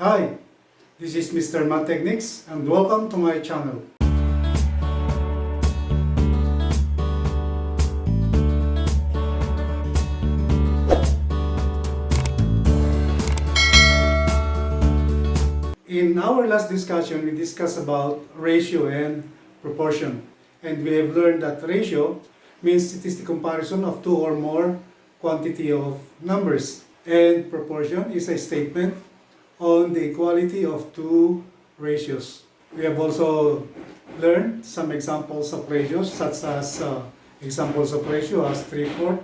Hi, this is Mr. Math Techniques and welcome to my channel. In our last discussion, we discussed about ratio and proportion. And we have learned that ratio means it is the comparison of two or more quantity of numbers. And proportion is a statement on the equality of two ratios. We have also learned some examples of ratios, such as examples of ratio as 3/4,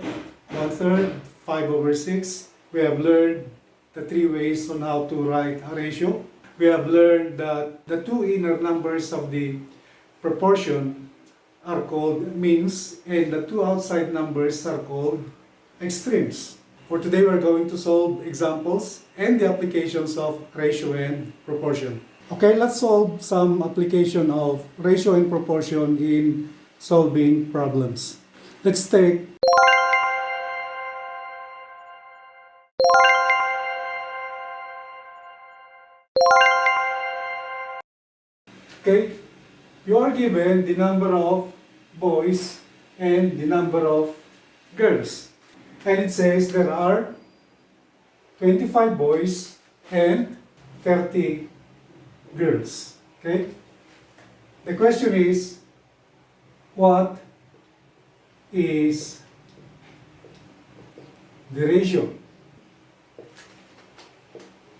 1/3, 5/6. We have learned the three ways on how to write a ratio. We have learned that the two inner numbers of the proportion are called means and the two outside numbers are called extremes. For today, we're going to solve examples and the applications of ratio and proportion. Okay, let's solve some application of ratio and proportion in solving problems. Let's take Okay, you are given the number of boys and the number of girls. And it says there are 25 boys and 30 girls. Okay? The question is, what is the ratio?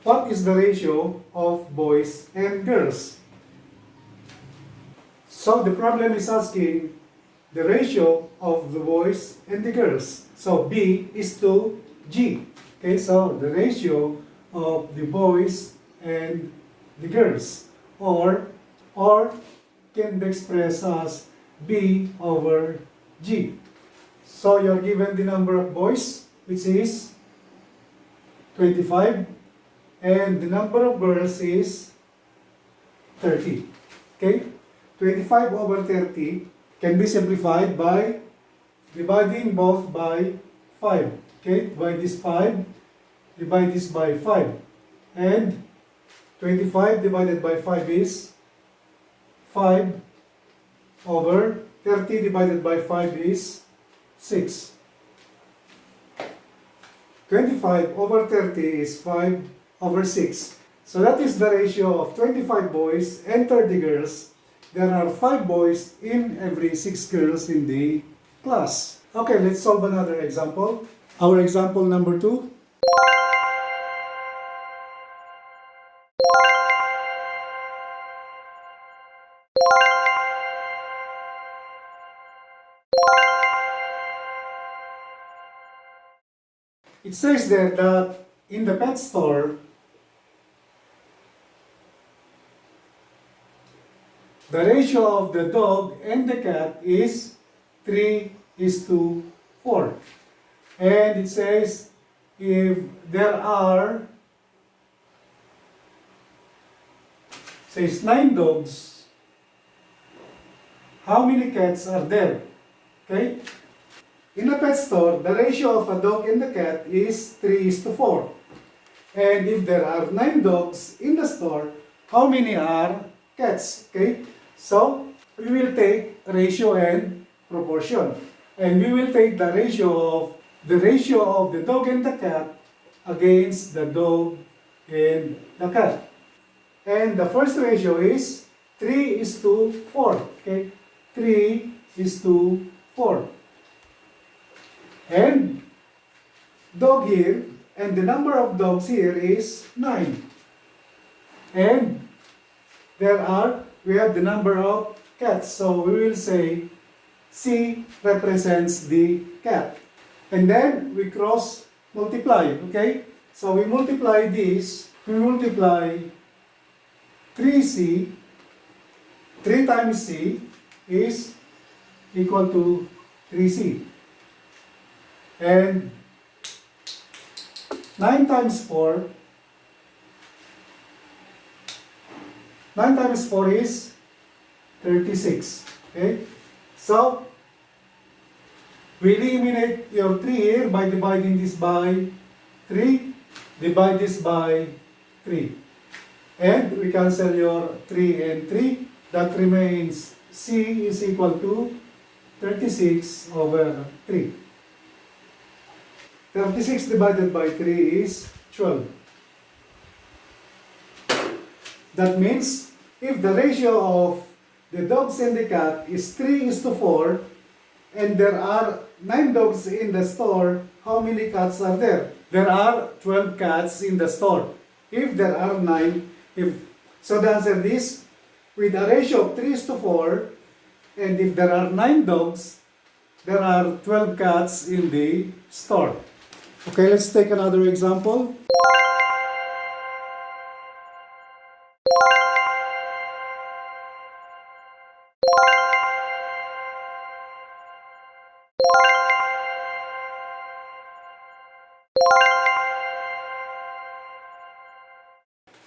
What is the ratio of boys and girls? So the problem is asking the ratio of the boys and the girls. So B is to G. Okay, so the ratio of the boys and the girls, or can be expressed as B over G. So you're given the number of boys, which is 25, and the number of girls is 30. Okay? 25 over 30 can be simplified by dividing both by 5. Okay, divide this 5, divide this by 5. And 25 divided by 5 is 5 over 30 divided by 5 is 6. 25 over 30 is 5 over 6. So that is the ratio of 25 boys and 30 girls. There are 5 boys in every 6 girls in the class. Okay, let's solve another example. Our example number 2. It says there that in the pet store, the ratio of the dog and the cat is 3:4. And it says if there are 9 dogs, how many cats are there? Okay? In a pet store, the ratio of a dog and the cat is 3:4. And if there are 9 dogs in the store, how many are cats? Okay? So, we will take ratio and proportion. And we will take the ratio of the dog and the cat against the dog and the cat. And the first ratio is 3:4. Okay? 3:4. And dog here, and the number of dogs here is 9. And we have the number of cats. So we will say C represents the cat. And then we cross multiply, okay? So we multiply this, we multiply 3C, 3 times C is equal to 3C. And 9 times 4 is 36. Okay? So, we eliminate your 3 here by dividing this by 3. Divide this by 3. And we cancel your 3 and 3. That remains C is equal to 36 over 3. 36 divided by 3 is 12. That means if the ratio of the dogs and the cat is 3:4 and there are 9 dogs in the store, how many cats are there? There are 12 cats in the store. If there are 9, so the answer is with a ratio of 3:4 and if there are 9 dogs, there are 12 cats in the store. Okay, let's take another example.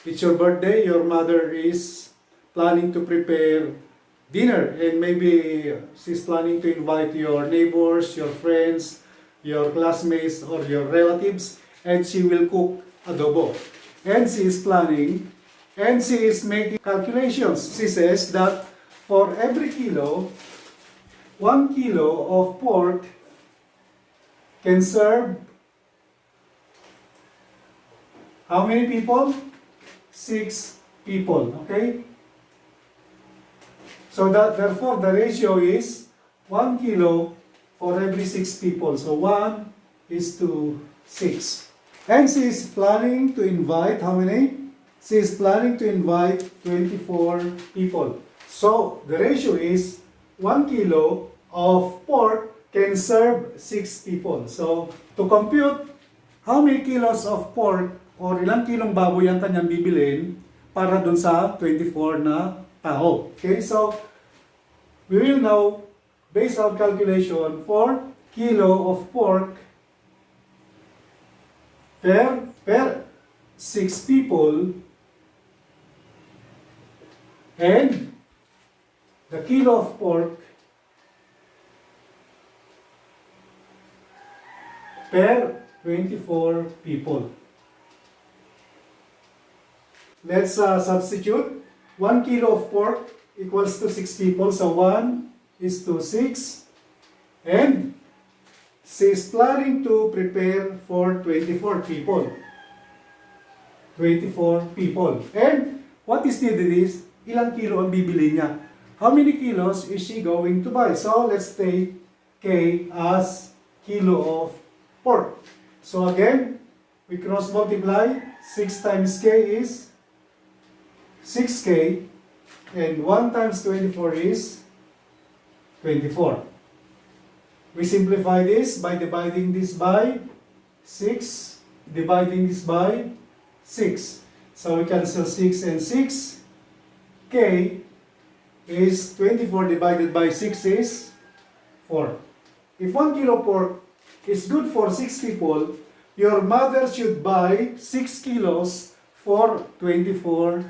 It's your birthday, your mother is planning to prepare dinner and maybe she's planning to invite your neighbors, your friends, your classmates or your relatives and she will cook adobo. And she is planning and she is making calculations. She says that for every kilo, 1 kilo of pork can serve how many people? 6 people, okay? So that therefore the ratio is 1 kilo for every 6 people. So 1 is to 6. And she is planning to invite how many? She is planning to invite 24 people. So the ratio is 1 kilo of pork can serve 6 people. So to compute how many kilos of pork or ilang kilong baboy ang kanyang bibilin para dun sa 24 na tao. Okay, so we will now base our calculation for kilo of pork per 6 people and the kilo of pork per 24 people. Let's substitute. 1 kilo of pork equals to 6 people. So 1 is to 6. And she is planning to prepare for 24 people. 24 people. And what is needed is, ilang kilo ang bibili niya? How many kilos is she going to buy? So let's take K as kilo of pork. So again, we cross multiply. 6 times K is 6K and 1 times 24 is 24. We simplify this by dividing this by 6, dividing this by 6. So we cancel 6 and 6. K is 24 divided by 6 is 4. If 1 kilo pork is good for 6 people, your mother should buy 6 kilos for 24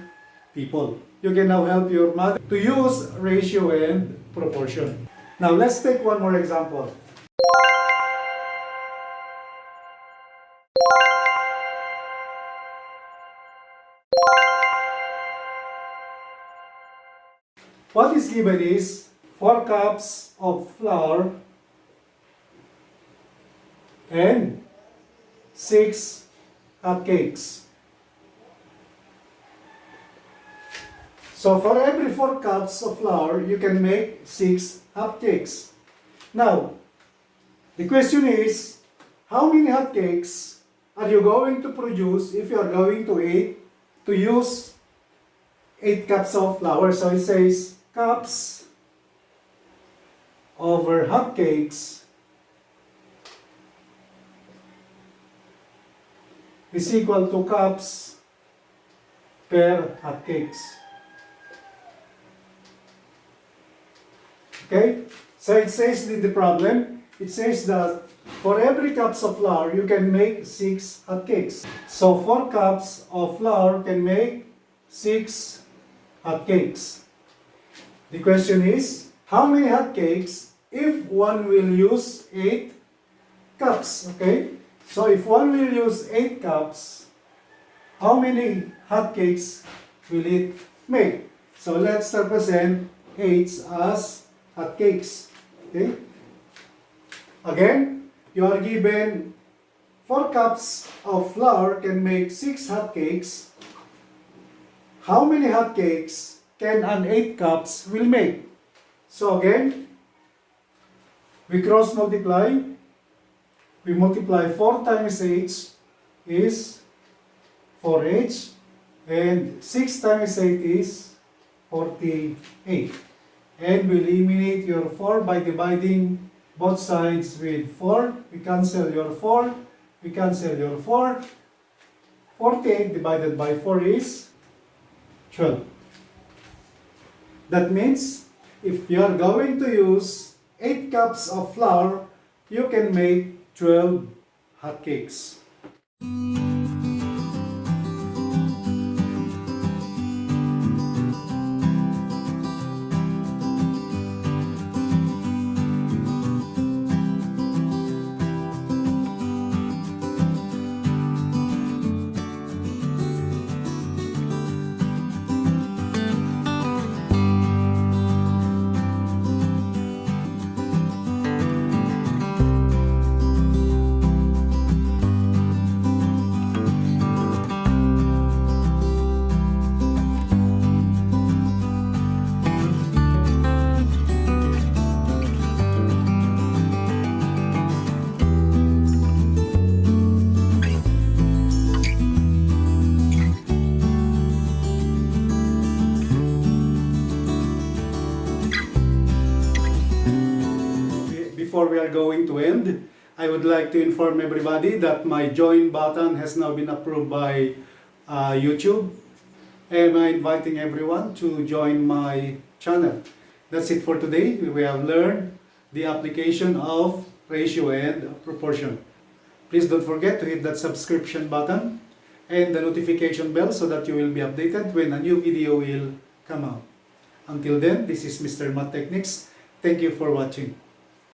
people. You can now help your mother to use ratio and proportion. Now let's take one more example. What is given is 4 cups of flour and 6 hot cakes. So for every 4 cups of flour, you can make 6 hot cakes. Now, the question is, how many hot cakes are you going to produce if you are going to use 8 cups of flour? So it says cups over hot cakes is equal to cups per hot cakes. Okay, so it says in the problem, it says that for every cups of flour, you can make 6 hot cakes. So 4 cups of flour can make 6 hot cakes. The question is, how many hot cakes if one will use 8 cups? Okay, so if one will use 8 cups, how many hot cakes will it make? So let's represent 8 as hotcakes. Okay? Again, you are given 4 cups of flour can make 6 hotcakes. How many hotcakes can an 8 cups will make? So again, we cross multiply. We multiply 4 times 8 is 4h, and 6 times 8 is 48. And we eliminate your 4 by dividing both sides with 4. We cancel your 4. We cancel your 4. 48 divided by 4 is 12. That means if you are going to use 8 cups of flour, you can make 12 hotcakes. Before we are going to end, I would like to inform everybody that my join button has now been approved by YouTube. And I'm inviting everyone to join my channel. That's it for today. We have learned the application of ratio and proportion. Please don't forget to hit that subscription button and the notification bell so that you will be updated when a new video will come out. Until then, this is Mr. Math Techniques. Thank you for watching.